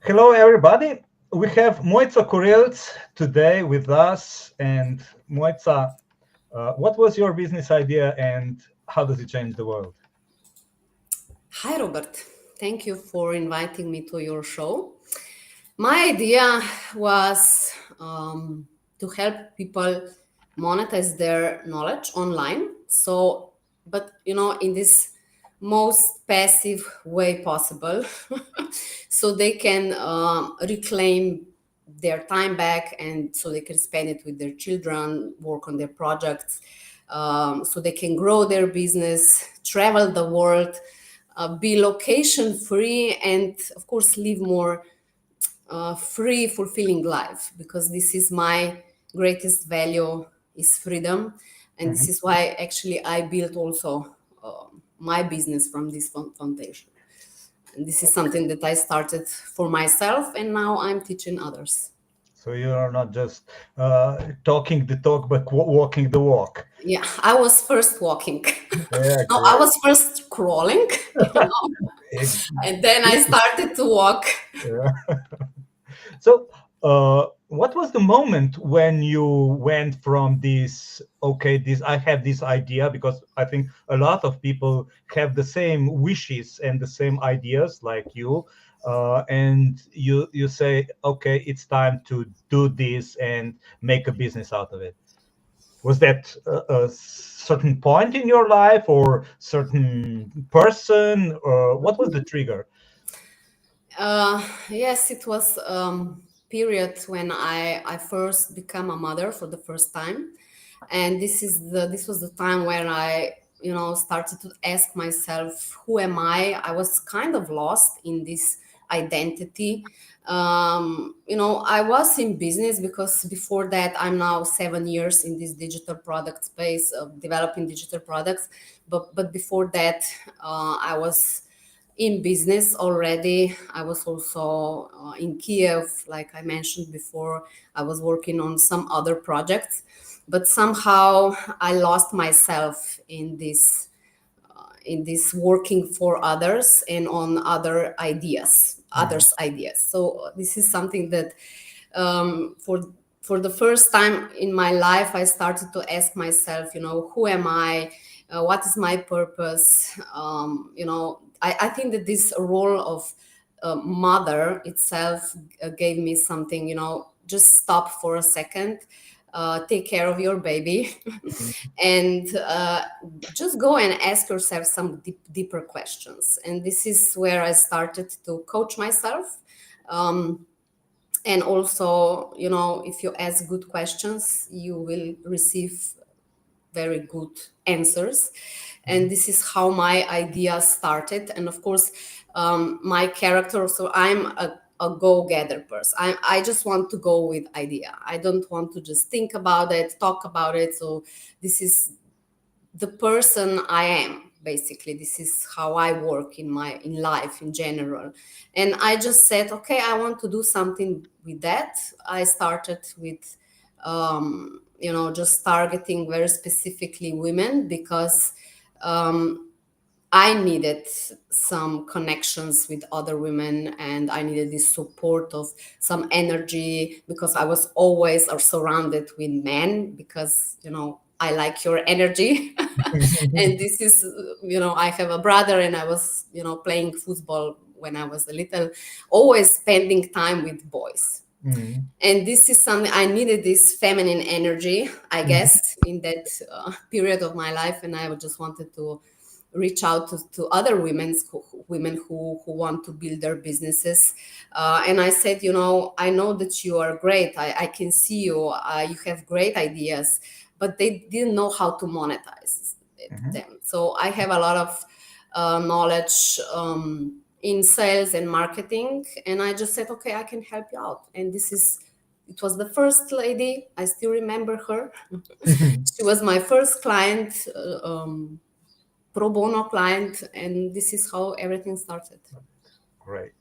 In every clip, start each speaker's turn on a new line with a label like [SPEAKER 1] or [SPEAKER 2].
[SPEAKER 1] Hello, everybody. We have Mojca Korelc today with us. And Mojca, what was your business idea and how does it change the world?
[SPEAKER 2] Hi, Robert. Thank you for inviting me to your show. My idea was to help people monetize their knowledge online. In this most passive way possible, so they can reclaim their time back and so they can spend it with their children, work on their projects, so they can grow their business, travel the world, be location free, and of course live more free, fulfilling life, because this is my greatest value is freedom, and this
[SPEAKER 1] Mhm.
[SPEAKER 2] is why actually I built also my business from this foundation. And this is something that I started for myself, and now I'm teaching others.
[SPEAKER 1] So you are not just talking the talk, but walking the walk.
[SPEAKER 2] Yeah, I was first walking.
[SPEAKER 1] Yeah,
[SPEAKER 2] No, I
[SPEAKER 1] great.
[SPEAKER 2] was first crawling,
[SPEAKER 1] Ex-
[SPEAKER 2] and then I started to walk.
[SPEAKER 1] Yeah. So, what was the moment when you went from this? Okay, this I have this idea because I think a lot of people have the same wishes and the same ideas like you, and you say, okay, it's time to do this and make a business out of it. Was that a certain point in your life or certain person? Or what was the trigger?
[SPEAKER 2] Yes, it was period when I first became a mother for the first time, and this was the time when I started to ask myself, who am I was kind of lost in this identity. I was in business because before that I'm now 7 years in this digital product space of developing digital products, but before that I was in business already. I was also in Kiev, like I mentioned before. I was working on some other projects, but somehow I lost myself in this working for others and on others' ideas. So this is something that for the first time in my life, I started to ask myself, who am I? What is my purpose? I think that this role of mother itself gave me something, just stop for a second, take care of your baby, and just go and ask yourself some deeper questions. And this is where I started to coach myself. And also, if you ask good questions, you will receive very good answers. And this is how my idea started. And of course, my character, so I'm a go-getter person. I just want to go with idea. I don't want to just think about it, talk about it. So this is the person I am. Basically, this is how I work in life in general. And I just said, okay, I want to do something with that. I started with just targeting very specifically women, because I needed some connections with other women, and I needed this support of some energy, because I was always surrounded with men, because I like your energy. And this is, I have a brother, and I was playing football when I was a little, always spending time with boys.
[SPEAKER 1] Mhm.
[SPEAKER 2] And this is something I needed, this feminine energy, I
[SPEAKER 1] Mhm.
[SPEAKER 2] guess, in that period of my life. And I just wanted to reach out to other women who want to build their businesses. And I said, I know that you are great. I can see you. You have great ideas, but they didn't know how to monetize
[SPEAKER 1] Mhm.
[SPEAKER 2] them. So I have a lot of knowledge in sales and marketing, and I just said, okay, I can help you out. And it was the first lady. I still remember her. She was my first client, pro bono client, and this is how everything started.
[SPEAKER 1] Great.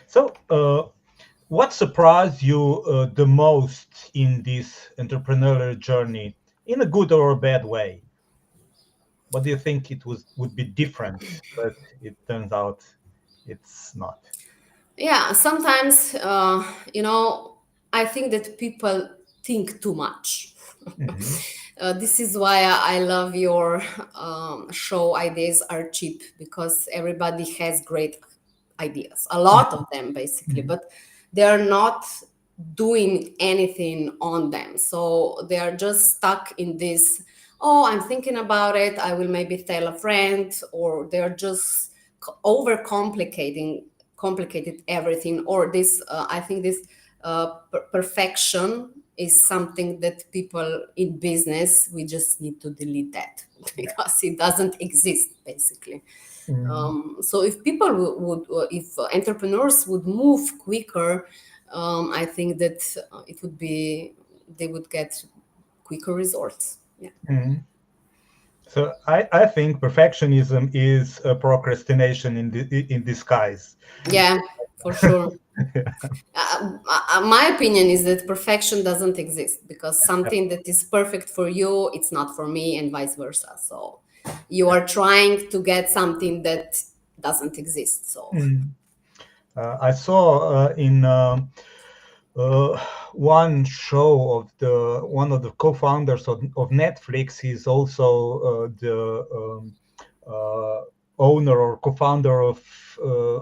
[SPEAKER 1] So, what surprised you the most in this entrepreneurial journey, in a good or a bad way? What do you think it would be different, but it turns out it's not?
[SPEAKER 2] Yeah, sometimes, I think that people think too much.
[SPEAKER 1] Hmm.
[SPEAKER 2] This is why I love your show. Ideas are cheap because everybody has great ideas, a lot of them basically,
[SPEAKER 1] Hmm.
[SPEAKER 2] but they are not doing anything on them. So they are just stuck in this, oh, I'm thinking about it, I will maybe tell a friend, or they're just overcomplicating complicated everything, or this I think this perfection is something that people in business, we just need to delete that
[SPEAKER 1] Yeah.
[SPEAKER 2] because it doesn't exist basically.
[SPEAKER 1] Mm.
[SPEAKER 2] So if people if entrepreneurs would move quicker, I think that it would be, they would get quicker results. Yeah.
[SPEAKER 1] Mm. So I think perfectionism is a procrastination in disguise.
[SPEAKER 2] Yeah, for sure. My opinion is that perfection doesn't exist, because something that is perfect for you, it's not for me, and vice versa. So you are trying to get something that doesn't exist. So
[SPEAKER 1] Mm. I saw in uh, one show of the one of the co-founders of Netflix. He's also the uh, owner or co-founder of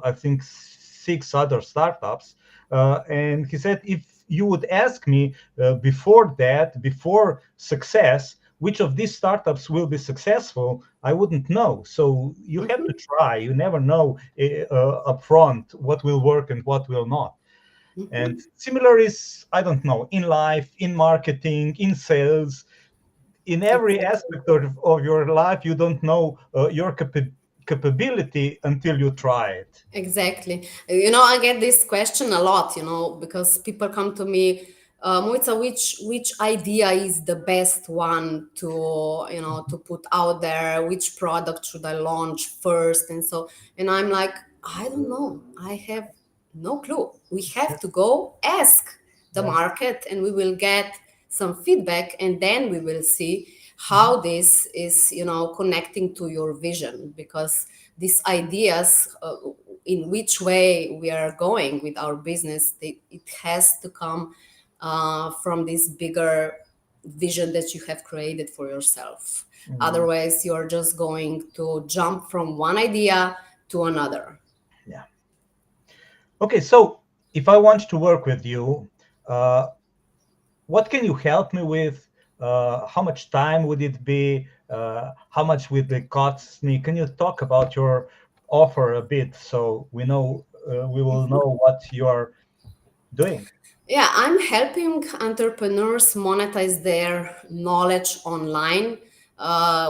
[SPEAKER 1] I think six other startups. And he said, if you would ask me before that, before success, which of these startups will be successful, I wouldn't know. So you have to
[SPEAKER 2] mhm,
[SPEAKER 1] try. You never know upfront what will work and what will not. And
[SPEAKER 2] mhm.
[SPEAKER 1] similar is, I don't know, in life, in marketing, in sales, in every
[SPEAKER 2] Exactly.
[SPEAKER 1] aspect of your life, you don't know your capability until you try it.
[SPEAKER 2] Exactly. I get this question a lot, because people come to me, Mojca, which idea is the best one to put out there? Which product should I launch first? And I'm like, I don't know. I have no clue. We
[SPEAKER 1] Yeah,
[SPEAKER 2] have to go ask the
[SPEAKER 1] yeah.
[SPEAKER 2] market, and we will get some feedback, and then we will see
[SPEAKER 1] Mhm.
[SPEAKER 2] how this is, connecting to your vision, because these ideas, in which way we are going with our business, it has to come from this bigger vision that you have created for yourself.
[SPEAKER 1] Mm,
[SPEAKER 2] Otherwise, you're just going to jump from one idea to another.
[SPEAKER 1] yeah. Okay, so if I want to work with you, uh, what can you help me with? How much time would it be? How much would it cost me? Can you talk about your offer a bit so we will know what you are doing?
[SPEAKER 2] Yeah, I'm helping entrepreneurs monetize their knowledge online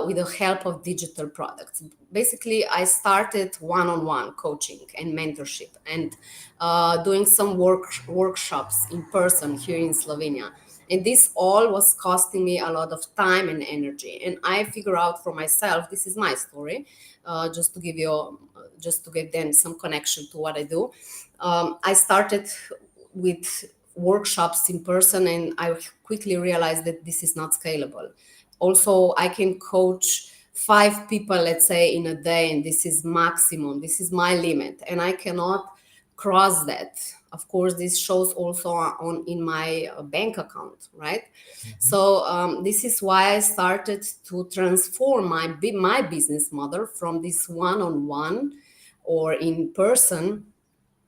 [SPEAKER 2] with the help of digital products. Basically, I started one-on-one coaching and mentorship, and doing some workshops in person here in Slovenia. And this all was costing me a lot of time and energy. And I figure out for myself, this is my story, just to give them some connection to what I do. I started with workshops in person, and I quickly realized that this is not scalable. Also, I can coach 5 people, let's say, in a day, and this is maximum, this is my limit, and I cannot cross that. Of course, this shows also on in my bank account, right?
[SPEAKER 1] Mhm.
[SPEAKER 2] So this is why I started to transform my business model from this one-on-one or in person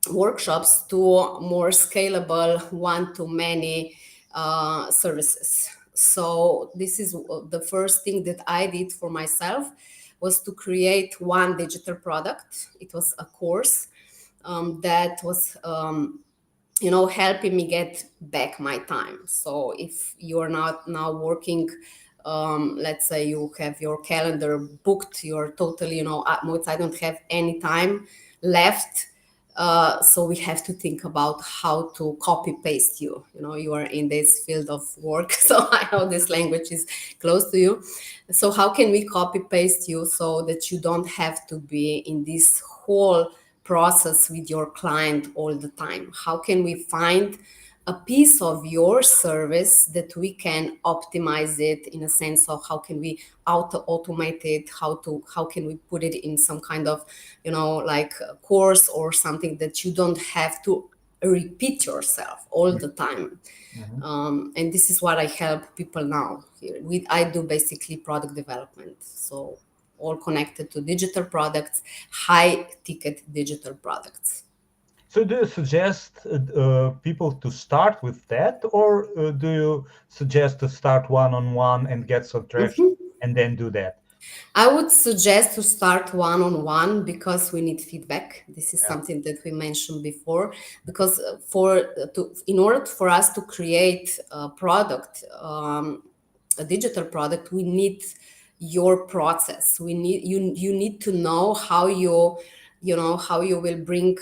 [SPEAKER 2] workshops to more scalable one-to-many services. So this is the first thing that I did for myself, was to create one digital product. It was a course that was helping me get back my time. So if you're not now working, let's say you have your calendar booked, you're totally, Moitz, I don't have any time left. So we have to think about how to copy paste you. You are in this field of work, so I know this language is close to you. So how can we copy paste you so that you don't have to be in this whole process with your client all the time? How can we find a piece of your service that we can optimize it in a sense of how can we automate it, how can we put it in some kind of, like a course or something that you don't have to repeat yourself all the time.
[SPEAKER 1] Mhm.
[SPEAKER 2] And this is what I help people now. I do basically product development, so all connected to digital products, high ticket digital products.
[SPEAKER 1] So do you suggest people to start with that, or do you suggest to start one-on-one and get some traction and then do that?
[SPEAKER 2] I would suggest to start one on one because we need feedback. This is
[SPEAKER 1] Yeah.
[SPEAKER 2] something that we mentioned before. Because in order for us to create a product, a digital product, we need your process. We need you. You need to know how how you will bring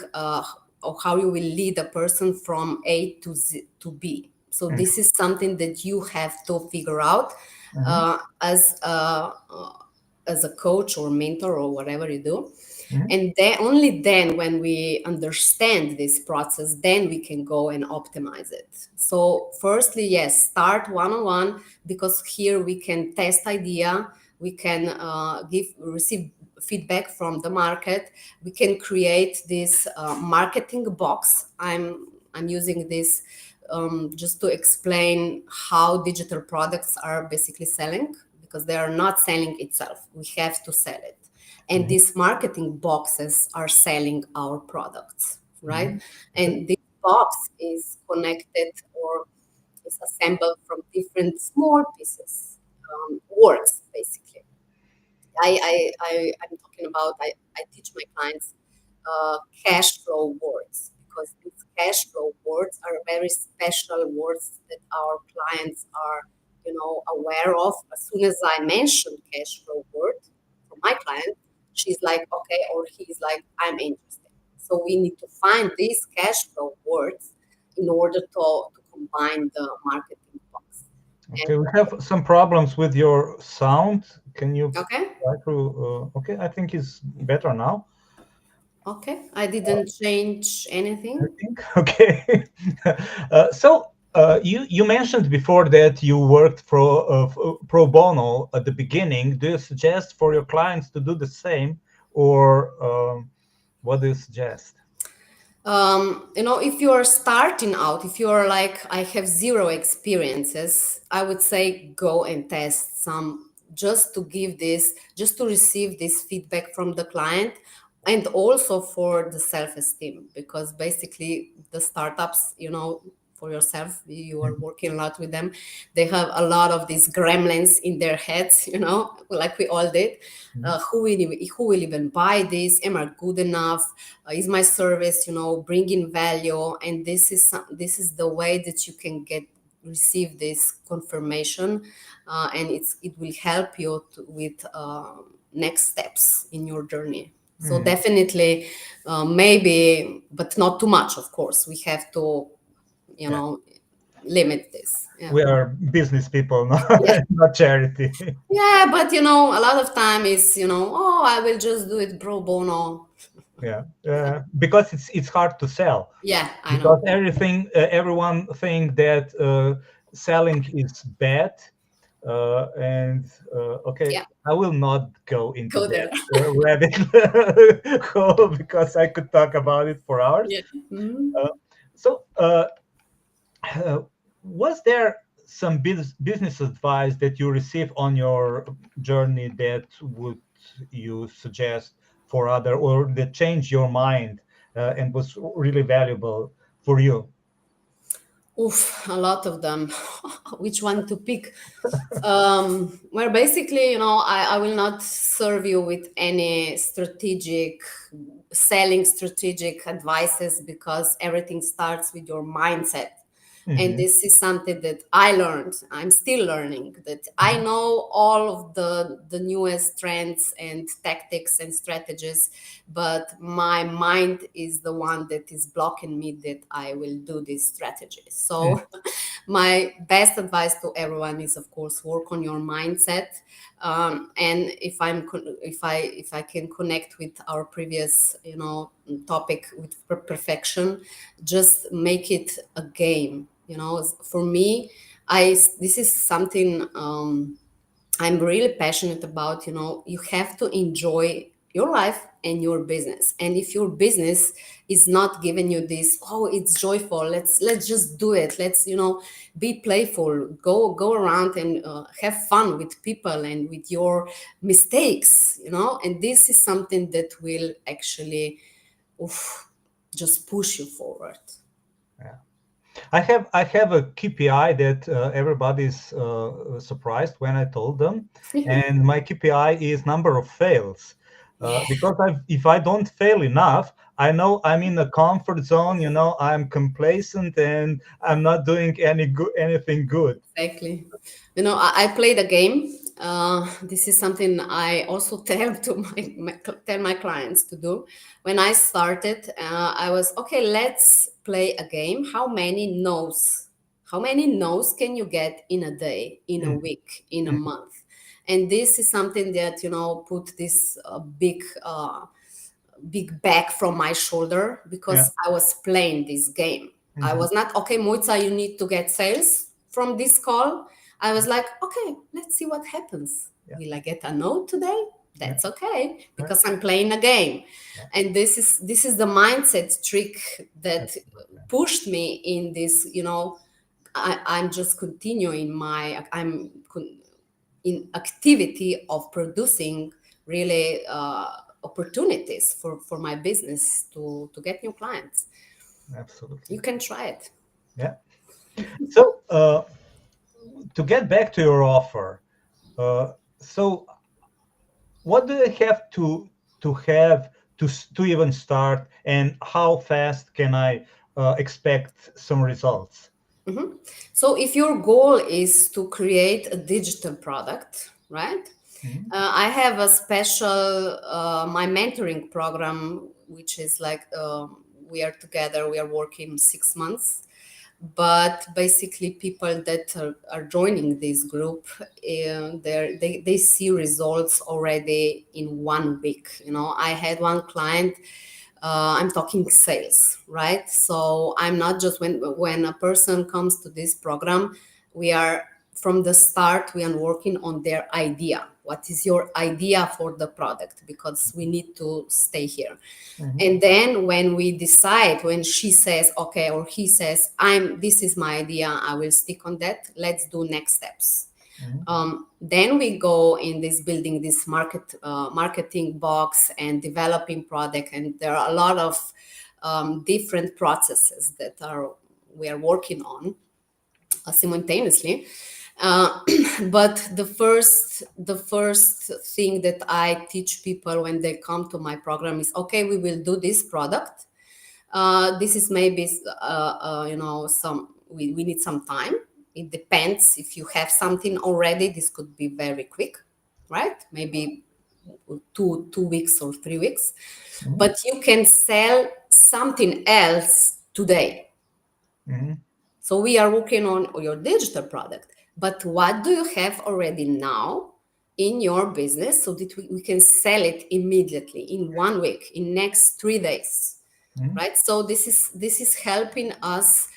[SPEAKER 2] or how you will lead a person from A to B. So
[SPEAKER 1] Mm-hmm.
[SPEAKER 2] this is something that you have to figure out
[SPEAKER 1] Mm-hmm.
[SPEAKER 2] as a coach or mentor or whatever you do.
[SPEAKER 1] Mm-hmm.
[SPEAKER 2] And then only then when we understand this process, then we can go and optimize it. So firstly, yes, start one-on-one, because here we can test idea, we can receive feedback from the market, we can create this marketing box. I'm using this just to explain how digital products are basically selling, because they are not selling itself. We have to sell it. And
[SPEAKER 1] Mm-hmm.
[SPEAKER 2] these marketing boxes are selling our products,
[SPEAKER 1] Mm-hmm.
[SPEAKER 2] right?
[SPEAKER 1] Okay.
[SPEAKER 2] And this box is connected or is assembled from different small pieces, words, basically. I'm talking about, I teach my clients cash flow words, because these cash flow words are very special words that our clients are, aware of. As soon as I mention cash flow word for my client, she's like, okay, or he's like, I'm interested. So we need to find these cash flow words in order to combine the marketing box. And
[SPEAKER 1] Okay, we have some problems with your sound. Can you
[SPEAKER 2] okay,
[SPEAKER 1] try to? Okay, I think it's better now.
[SPEAKER 2] okay, I didn't change
[SPEAKER 1] I
[SPEAKER 2] anything.
[SPEAKER 1] think. Okay. You mentioned before that you worked pro bono at the beginning. Do you suggest for your clients to do the same, or what do you suggest?
[SPEAKER 2] If you are starting out, if you are like, I have zero experiences, I would say go and test some, just to give this, just to receive this feedback from the client, and also for the self-esteem, because basically the startups, for yourself, you are working a lot with them, they have a lot of these gremlins in their heads, like we all did.
[SPEAKER 1] Mhm.
[SPEAKER 2] Who will even buy this? Am I good enough? Is my service, bringing value? And this is the way that you can receive this confirmation, and it will help you with next steps in your journey. So
[SPEAKER 1] Mhm.
[SPEAKER 2] definitely, maybe, but not too much. Of course, we have to, you
[SPEAKER 1] Yeah,
[SPEAKER 2] know, limit this. Yeah.
[SPEAKER 1] we are business people,
[SPEAKER 2] Yeah.
[SPEAKER 1] not charity.
[SPEAKER 2] Yeah, but a lot of time is, oh, I will just do it pro bono.
[SPEAKER 1] Yeah,
[SPEAKER 2] Yeah.
[SPEAKER 1] because it's hard to sell.
[SPEAKER 2] Yeah, I
[SPEAKER 1] Because
[SPEAKER 2] know.
[SPEAKER 1] everyone think that selling is bad, and okay,
[SPEAKER 2] Yeah,
[SPEAKER 1] I will not go into
[SPEAKER 2] go
[SPEAKER 1] that
[SPEAKER 2] there.
[SPEAKER 1] rabbit hole because I could talk about it for hours.
[SPEAKER 2] Yeah. Mhm.
[SPEAKER 1] Uh, so, uh, was there some business advice that you received on your journey that would you suggest for other, or that changed your mind and was really valuable for you?
[SPEAKER 2] Oof, a lot of them. Which one to pick? Where basically, I will not serve you with any strategic advices, because everything starts with your mindset. And
[SPEAKER 1] Hmm.
[SPEAKER 2] this is something that I learned. I'm still learning, that I
[SPEAKER 1] Hmm.
[SPEAKER 2] know all of the newest trends and tactics and strategies, but my mind is the one that is blocking me that I will do these strategies. So My best advice to everyone is, of course, work on your mindset. And if I can connect with our previous, topic with perfection, just make it a game. For me, I this is something. I'm really passionate about. You have to enjoy your life and your business. And if your business is not giving you this, oh, it's joyful, let's just do it. Let's, be playful, go around and have fun with people and with your mistakes, and this is something that will actually, oof, just push you forward.
[SPEAKER 1] Yeah. I have a KPI that everybody's surprised when I told them, and my KPI is number of fails. Because if I don't fail enough, I know I'm in a comfort zone. I'm complacent and I'm not doing anything good.
[SPEAKER 2] Exactly. I played a game. This is something I also tell to tell my clients to do. When I started, I was okay. Let's play a game. How many no's? How many no's can you get in a day, in a
[SPEAKER 1] Mm,
[SPEAKER 2] week, in a
[SPEAKER 1] mm,
[SPEAKER 2] month? And this is something that put this big bag from my shoulder
[SPEAKER 1] yeah.
[SPEAKER 2] because I was playing this game. I
[SPEAKER 1] Hmm.
[SPEAKER 2] was not, okay, Mojca, you need to get sales from this call. I was like, okay, let's see what happens.
[SPEAKER 1] Yeah.
[SPEAKER 2] Will I get a no today?
[SPEAKER 1] Yeah.
[SPEAKER 2] That's okay
[SPEAKER 1] Right.
[SPEAKER 2] because I'm playing a game.
[SPEAKER 1] Yeah.
[SPEAKER 2] And this is the mindset trick that
[SPEAKER 1] Absolutely.
[SPEAKER 2] pushed me in this, I'm just continuing in activity of producing really opportunities for my business to get new clients.
[SPEAKER 1] Absolutely.
[SPEAKER 2] You can try it.
[SPEAKER 1] Yeah. So to get back to your offer, so what do they have to even start, and how fast can I expect some results?
[SPEAKER 2] Mhm. So if your goal is to create a digital product, right?
[SPEAKER 1] Mhm.
[SPEAKER 2] I have a special my mentoring program, which is like we are together. We are working 6 months, but basically people that are joining this group, they see results already in 1 week. I had one client, I'm talking sales, right? So I'm not just, when a person comes to this program, we are from the start we are working on their idea. What is your idea for the product? Because we need to stay here.
[SPEAKER 1] Mhm.
[SPEAKER 2] And then when we decide, when she says okay, or he says, this is my idea, I will stick on that, let's do next steps.
[SPEAKER 1] Mhm.
[SPEAKER 2] Then we go in this building this marketing box and developing product, and there are a lot of different processes that are we are working on simultaneously. uh, but the first thing that I teach people when they come to my program is, okay, we will do this product. This is maybe some we need some time. It depends. If you have something already, this could be very quick, right? Maybe 2 weeks or 3 weeks.
[SPEAKER 1] Mhm.
[SPEAKER 2] But you can sell something else today.
[SPEAKER 1] Mhm.
[SPEAKER 2] So we are working on your digital product. But what do you have already now in your business so that we can sell it immediately in 1 week, in next 3 days,
[SPEAKER 1] Mhm.
[SPEAKER 2] right? So this is helping us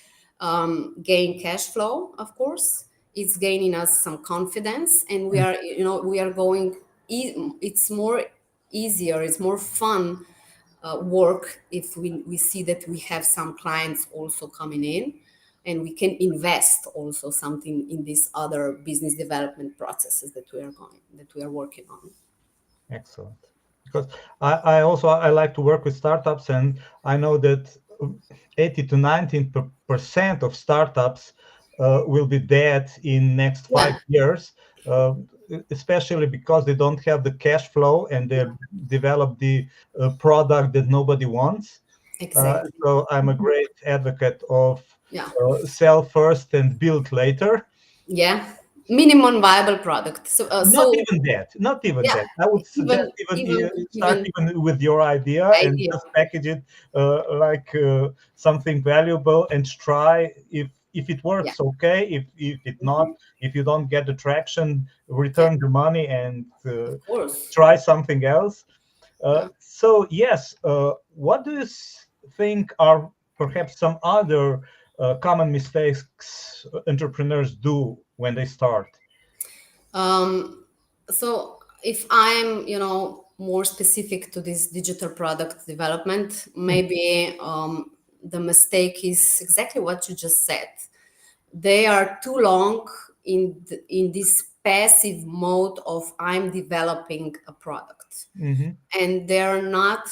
[SPEAKER 2] gain cash flow. Of course, it's gaining us some confidence, and we
[SPEAKER 1] Mhm.
[SPEAKER 2] are we are going. It's more easier. It's more fun work if we see that we have some clients also coming in, and we can invest also something in these other business development processes that we are working on.
[SPEAKER 1] Excellent. Because I like to work with startups, and I know that 80 to 19% of startups will be dead in next
[SPEAKER 2] Yeah,
[SPEAKER 1] 5 years, uh, especially because they don't have the cash flow and they develop the product that nobody wants.
[SPEAKER 2] exactly.
[SPEAKER 1] So I'm a great advocate of
[SPEAKER 2] Yeah,
[SPEAKER 1] sell first and build later.
[SPEAKER 2] yeah. Minimum viable product. So
[SPEAKER 1] Not even that. Not even
[SPEAKER 2] yeah,
[SPEAKER 1] that. I would suggest
[SPEAKER 2] even
[SPEAKER 1] even
[SPEAKER 2] even
[SPEAKER 1] start
[SPEAKER 2] even
[SPEAKER 1] even with your idea and
[SPEAKER 2] idea.
[SPEAKER 1] just package it like something valuable and try if if it
[SPEAKER 2] Yeah,
[SPEAKER 1] works, okay. If it not,
[SPEAKER 2] mhm,
[SPEAKER 1] if you don't get the traction,
[SPEAKER 2] yeah,
[SPEAKER 1] return the money and
[SPEAKER 2] of course.
[SPEAKER 1] try something else.
[SPEAKER 2] Yeah.
[SPEAKER 1] So yes, what do you think are perhaps some other common mistakes entrepreneurs do when they start?
[SPEAKER 2] Um, so if I'm, more specific to this digital product development, maybe the mistake is exactly what you just said. They are too long in this passive mode of I'm developing a product,
[SPEAKER 1] Mm-hmm.
[SPEAKER 2] and they're not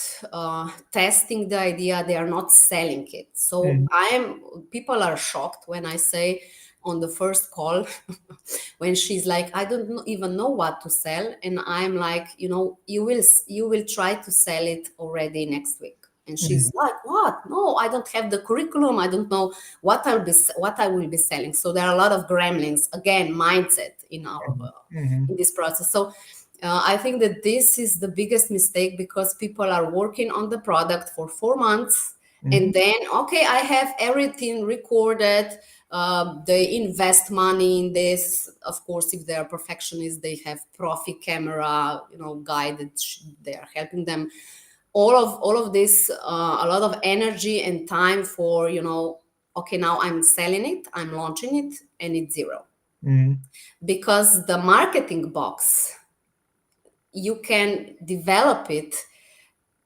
[SPEAKER 2] testing the idea, they are not selling it. So
[SPEAKER 1] Mm-hmm.
[SPEAKER 2] people are shocked when I say on the first call when she's like, I don't even know what to sell, and I'm like, you will try to sell it already next week. And she's like, what? No, I don't have the curriculum, I don't know what I will be selling. So there are a lot of gremlins, again, mindset in our
[SPEAKER 1] Mm-hmm.
[SPEAKER 2] in this process. So I think that this is the biggest mistake, because people are working on the product for 4 months,
[SPEAKER 1] Mm-hmm.
[SPEAKER 2] and then, okay, I have everything recorded. They invest money in this. Of course, if they are perfectionists, they have profi camera, guided. They are helping them. All of this, a lot of energy and time for, okay, now I'm selling it, I'm launching it, and it's zero,
[SPEAKER 1] Mm-hmm.
[SPEAKER 2] because the marketing box, you can develop it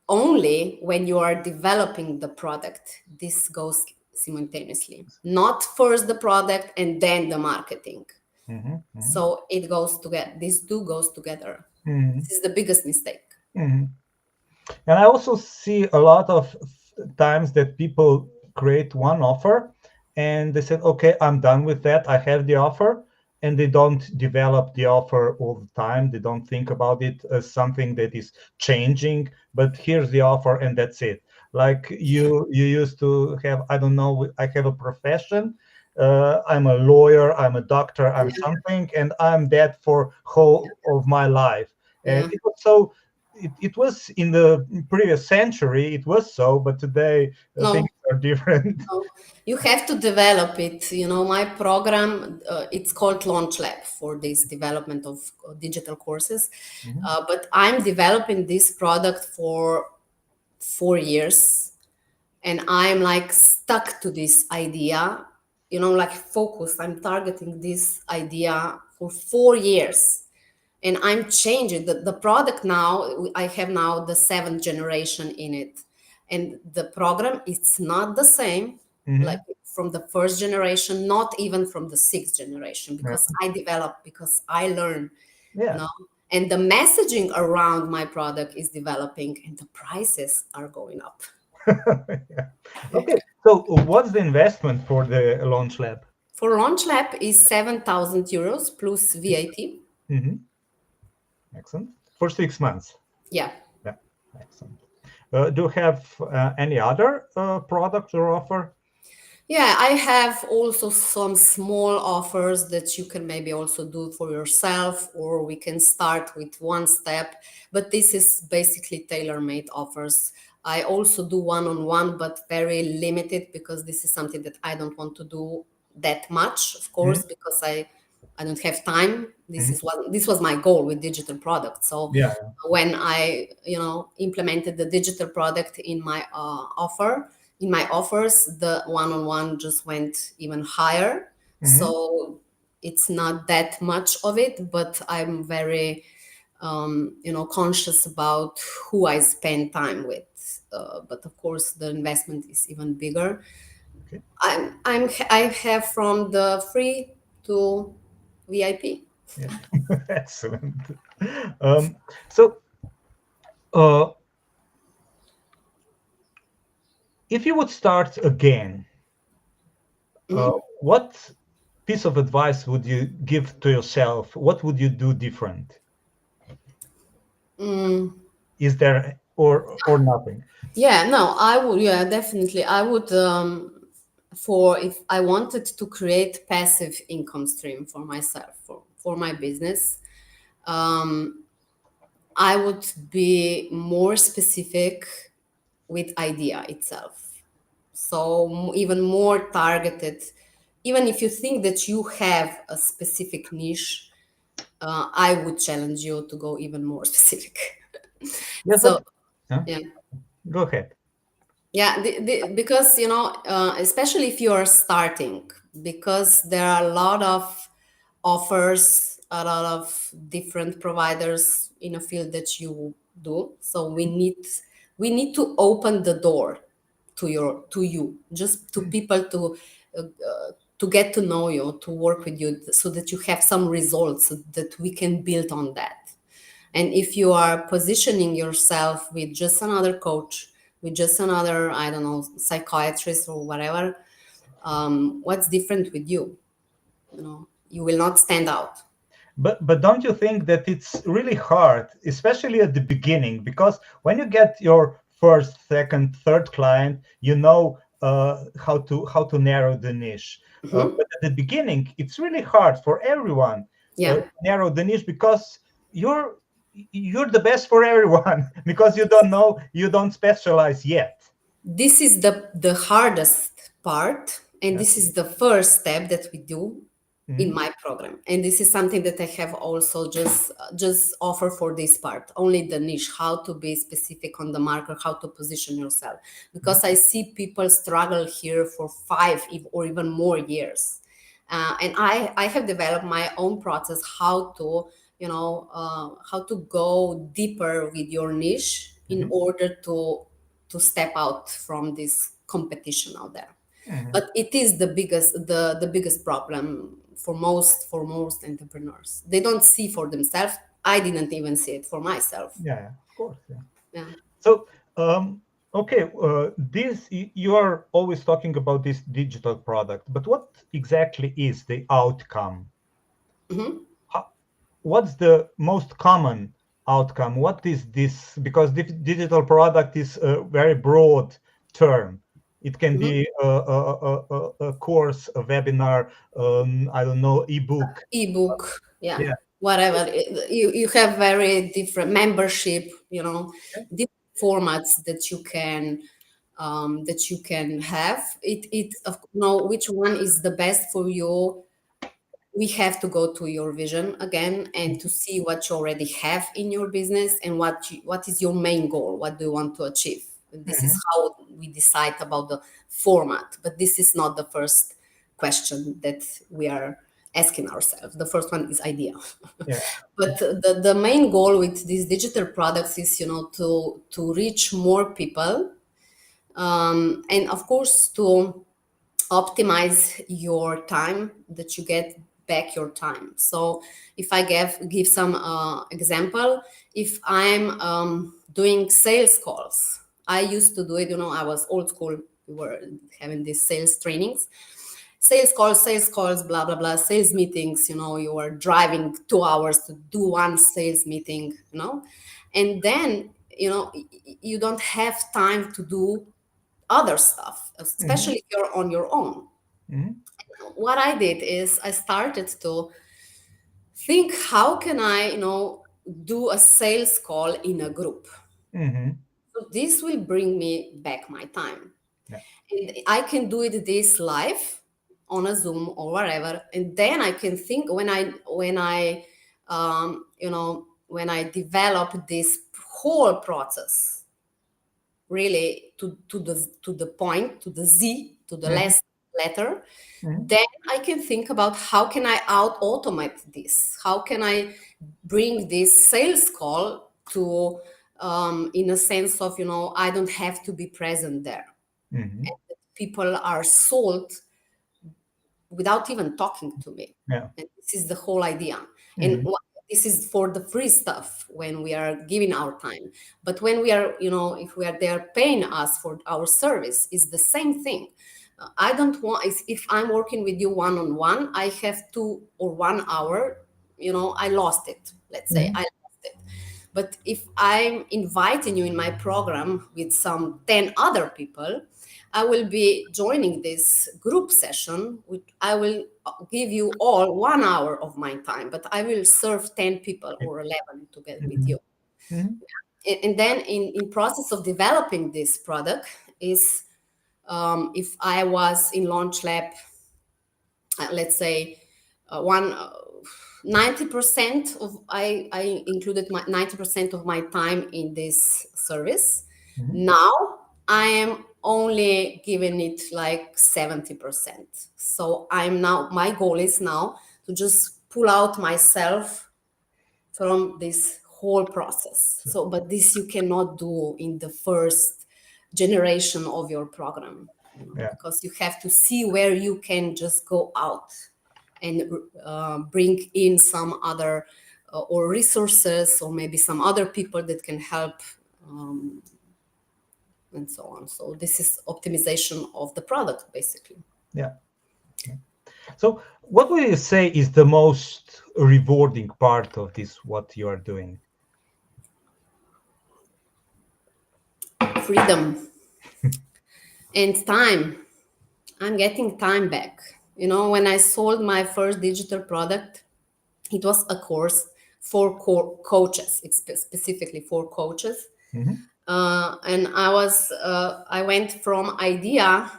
[SPEAKER 2] only when you are developing the product. This goes simultaneously, not first the product and then the marketing.
[SPEAKER 1] Mm-hmm.
[SPEAKER 2] So it goes together, these two goes together.
[SPEAKER 1] Mm-hmm.
[SPEAKER 2] This is the biggest mistake.
[SPEAKER 1] Mm-hmm. And I also see a lot of times that people create one offer and they said, okay, I'm done with that. I have the offer. And they don't develop the offer all the time. They don't think about it as something that is changing, but here's the offer and that's it. Like you used to have, I don't know, I have a profession. I'm a lawyer, I'm a doctor, I'm
[SPEAKER 2] Yeah,
[SPEAKER 1] something, and I'm that for whole of my life. And
[SPEAKER 2] yeah.
[SPEAKER 1] it was so it was in the previous century, it was so, but today things
[SPEAKER 2] No,
[SPEAKER 1] are different.
[SPEAKER 2] no, you have to develop it. My program, it's called Launch Lab for this development of digital courses.
[SPEAKER 1] Mhm,
[SPEAKER 2] But I'm developing this product for 4 years, and I'm like stuck to this idea, like focused. I'm targeting this idea for 4 years, and I'm changing the product. Now I have now the seventh generation in it, and the program, it's not the same like
[SPEAKER 1] mhm,
[SPEAKER 2] from the first generation, not even from the sixth generation,
[SPEAKER 1] yeah,
[SPEAKER 2] because I develop, because I learn, you
[SPEAKER 1] yeah.
[SPEAKER 2] know and the messaging around my product is developing, and the prices are going up.
[SPEAKER 1] Yeah. Okay, so what's the investment for the launch lab?
[SPEAKER 2] For Launch Lab is 7,000 euros plus VAT.
[SPEAKER 1] Hmm. Excellent. For 6 months.
[SPEAKER 2] Yeah.
[SPEAKER 1] Yeah, excellent. Do you have any other product or offer?
[SPEAKER 2] Yeah, I have also some small offers that you can maybe also do for yourself, or we can start with one step. But this is basically tailor-made offers. I also do one-on-one, but very limited, because this is something that I don't want to do that much, of
[SPEAKER 1] Hmm.
[SPEAKER 2] course, because I don't have time. This
[SPEAKER 1] Hmm.
[SPEAKER 2] is what this was my goal with digital products. So
[SPEAKER 1] Yeah.
[SPEAKER 2] when I, implemented the digital product in my offers, the one-on-one just went even higher.
[SPEAKER 1] Hmm.
[SPEAKER 2] So it's not that much of it, but I'm very, conscious about who I spend time with. But of course, the investment is even bigger.
[SPEAKER 1] Okay.
[SPEAKER 2] I have from the free to VIP.
[SPEAKER 1] Yeah. Excellent. So, uh, if you would start again, what piece of advice would you give to yourself? What would you do different? Is there or nothing?
[SPEAKER 2] Yeah, no, I would. Yeah, definitely, I would. For if I wanted to create passive income stream for myself, for my business, I would be more specific with idea itself. So even more targeted even if you think that you have a specific niche, I would challenge you to go even more specific.
[SPEAKER 1] Yes,
[SPEAKER 2] So,
[SPEAKER 1] but huh?
[SPEAKER 2] yeah.
[SPEAKER 1] Go ahead.
[SPEAKER 2] Yeah, because especially if you are starting, because there are a lot of offers, a lot of different providers in a field that you do. So we need to open the door to you, just to people to get to know you, to work with you, so that you have some results, so that we can build on that. And if you are positioning yourself with just another coach, with just another, I don't know, psychiatrist or whatever, what's different with you? You will not stand out.
[SPEAKER 1] But don't you think that it's really hard, especially at the beginning, because when you get your first, second, third client, you know how to narrow the niche. But at the beginning, it's really hard for everyone
[SPEAKER 2] Yeah.
[SPEAKER 1] to narrow the niche because you're you're the best for everyone because you don't know, you don't specialize yet.
[SPEAKER 2] This is the hardest part, and
[SPEAKER 1] Yeah.
[SPEAKER 2] this is the first step that we do in
[SPEAKER 1] Hmm.
[SPEAKER 2] my program. And this is something that I have also just offer for this part, only the niche, how to be specific on the market, how to position yourself, because I see people struggle here for or even more years. And I have developed my own process, how to how to go deeper with your niche in
[SPEAKER 1] Hmm.
[SPEAKER 2] order to step out from this competition out there.
[SPEAKER 1] Hmm.
[SPEAKER 2] But it is the biggest problem for most entrepreneurs. They don't see for themselves. I didn't even see it for myself.
[SPEAKER 1] Yeah, of course. Yeah.
[SPEAKER 2] Yeah.
[SPEAKER 1] So, okay, you are always talking about this digital product, but what exactly is the outcome?
[SPEAKER 2] Hmm.
[SPEAKER 1] How, what's the most common outcome? What is this? Because digital product is a very broad term. It can
[SPEAKER 2] Hmm.
[SPEAKER 1] be a course, a webinar, I don't know, ebook.
[SPEAKER 2] Ebook, yeah,
[SPEAKER 1] Yeah.
[SPEAKER 2] whatever. You have very different membership, different formats that you can have. It know which one is the best for you. We have to go to your vision again and to see what you already have in your business, and what is your main goal, what do you want to achieve. And this is
[SPEAKER 1] Hmm.
[SPEAKER 2] how we decide about the format, but this is not the first question that we are asking ourselves. The first one is idea.
[SPEAKER 1] Yeah.
[SPEAKER 2] But the main goal with these digital products is to reach more people, and of course to optimize your time, that you get back your time. So if I give some example, if I'm doing sales calls, I used to do it, I was old school. We were having these sales trainings, sales calls, blah blah blah, sales meetings. You are driving 2 hours to do one sales meeting, and then you don't have time to do other stuff,
[SPEAKER 1] Hmm.
[SPEAKER 2] especially if you're on your own.
[SPEAKER 1] Hmm.
[SPEAKER 2] What I did is I started to think, how can I, do a sales call in a group?
[SPEAKER 1] Hmm.
[SPEAKER 2] So this will bring me back my time.
[SPEAKER 1] Yeah.
[SPEAKER 2] And I can do it this live on a Zoom or whatever. And then I can think, when I develop this whole process really to the point, to the Z, to the
[SPEAKER 1] Hmm.
[SPEAKER 2] last letter,
[SPEAKER 1] Hmm.
[SPEAKER 2] then I can think about, how can I out automate this? How can I bring this sales call to, in a sense of, I don't have to be present there.
[SPEAKER 1] Hmm.
[SPEAKER 2] People are sold without even talking to me.
[SPEAKER 1] Yeah.
[SPEAKER 2] And this is the whole idea. And
[SPEAKER 1] Hmm.
[SPEAKER 2] this is for the free stuff when we are giving our time. But when we are, if we are there paying us for our service, is the same thing. I don't want, if I'm working with you one on one, I have 2 or 1 hour, I lost it. Let's say I
[SPEAKER 1] Hmm.
[SPEAKER 2] lost it. But if I'm inviting you in my program with some 10 other people, I will be joining this group session, which I will give you all 1 hour of my time, but I will serve 10 people or 11 together with
[SPEAKER 1] Hmm.
[SPEAKER 2] you.
[SPEAKER 1] Hmm.
[SPEAKER 2] And then in process of developing this product is, if I was in launch lab let's say one 90% of I included my 90% of my time in this service.
[SPEAKER 1] Mhm.
[SPEAKER 2] Now I am only giving it like 70%. So I'm now, my goal is now to just pull out myself from this whole process. So, but this you cannot do in the first generation of your program,
[SPEAKER 1] Yeah.
[SPEAKER 2] because you have to see where you can just go out and bring in some other or resources, or maybe some other people that can help, and so on. So this is optimization of the product, basically.
[SPEAKER 1] Yeah. So, what would you say is the most rewarding part of this, what you are doing?
[SPEAKER 2] Freedom and time. I'm getting time back. When I sold my first digital product, it was a course for coaches. It's specifically for coaches.
[SPEAKER 1] Hmm.
[SPEAKER 2] And I went from idea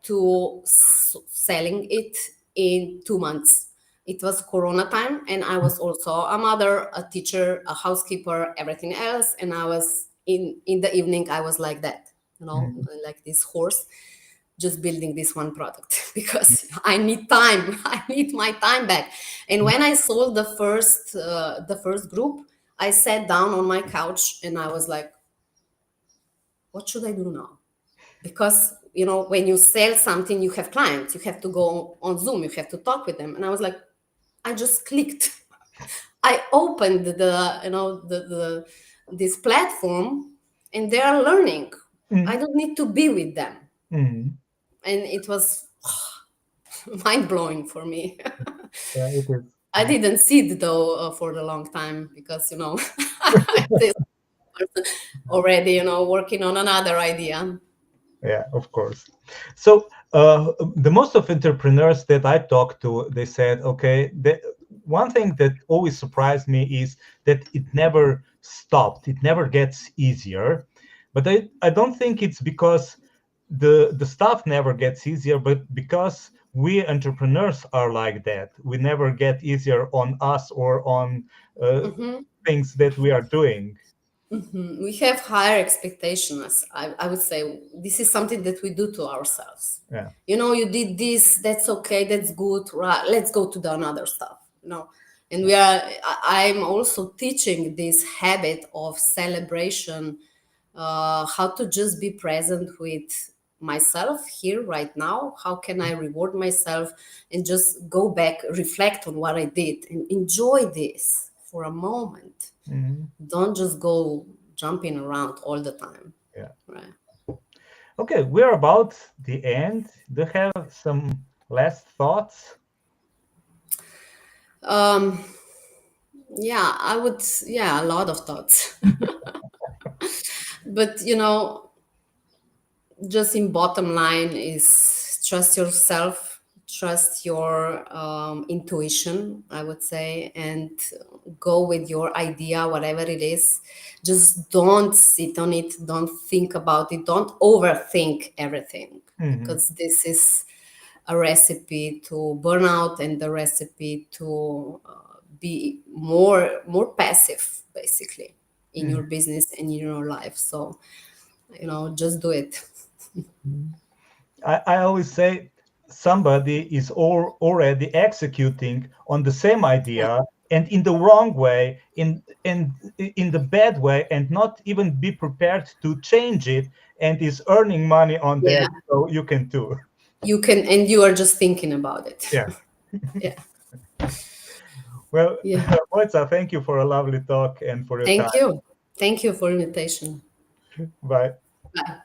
[SPEAKER 2] to selling it in 2 months. It was Corona time, and I was also a mother, a teacher, a housekeeper, everything else. And I was in the evening, I was like that,
[SPEAKER 1] Hmm.
[SPEAKER 2] like this horse, just building this one product because I need time. I need my time back. And when I sold the first group, I sat down on my couch and I was like, what should I do now? Because when you sell something, you have clients, you have to go on Zoom, you have to talk with them. And I was like, I just clicked. I opened the this platform, and they are learning. I don't need to be with them.
[SPEAKER 1] Hmm.
[SPEAKER 2] And it was mind blowing for me.
[SPEAKER 1] Yeah, it is.
[SPEAKER 2] I didn't see it though for a long time, because this person already working on another idea.
[SPEAKER 1] Yeah, of course. So the most of entrepreneurs that I talked to, they said, okay, one thing that always surprised me is that it never stopped. It never gets easier. But I don't think it's because the stuff never gets easier, but because we entrepreneurs are like that. We never get easier on us or on uh,
[SPEAKER 2] Mhm.
[SPEAKER 1] things that we are doing.
[SPEAKER 2] We have higher expectations. I would say this is something that we do to ourselves.
[SPEAKER 1] Yeah.
[SPEAKER 2] You did this, that's okay, that's good, right? Let's go to the another stuff. And I'm also teaching this habit of celebration, how to just be present with myself here right now. How can I reward myself and just go back, reflect on what I did, and enjoy this for a moment.
[SPEAKER 1] Mhm.
[SPEAKER 2] Don't just go jumping around all the time,
[SPEAKER 1] Yeah.
[SPEAKER 2] right?
[SPEAKER 1] Okay, we're about the end. Do you have some last thoughts?
[SPEAKER 2] um yeah, I would, yeah, a lot of thoughts. But just in bottom line is trust yourself, trust your intuition, I would say, and go with your idea, whatever it is. Just don't sit on it, don't think about it, don't overthink everything,
[SPEAKER 1] Hmm.
[SPEAKER 2] because this is a recipe to burnout and the recipe to be more passive, basically, in your business and in your life. So just do it.
[SPEAKER 1] I always say somebody is already executing on the same
[SPEAKER 2] Yeah,
[SPEAKER 1] idea and in the wrong way, in the bad way, and not even be prepared to change it, and is earning money on that.
[SPEAKER 2] yeah,
[SPEAKER 1] So you can too.
[SPEAKER 2] you can, and you are just thinking about it.
[SPEAKER 1] Yeah.
[SPEAKER 2] Yeah,
[SPEAKER 1] Well,
[SPEAKER 2] yeah.
[SPEAKER 1] Mojca, thank you for a lovely talk and for your
[SPEAKER 2] Thank
[SPEAKER 1] time.
[SPEAKER 2] you. Thank you for invitation.
[SPEAKER 1] Bye.
[SPEAKER 2] Bye.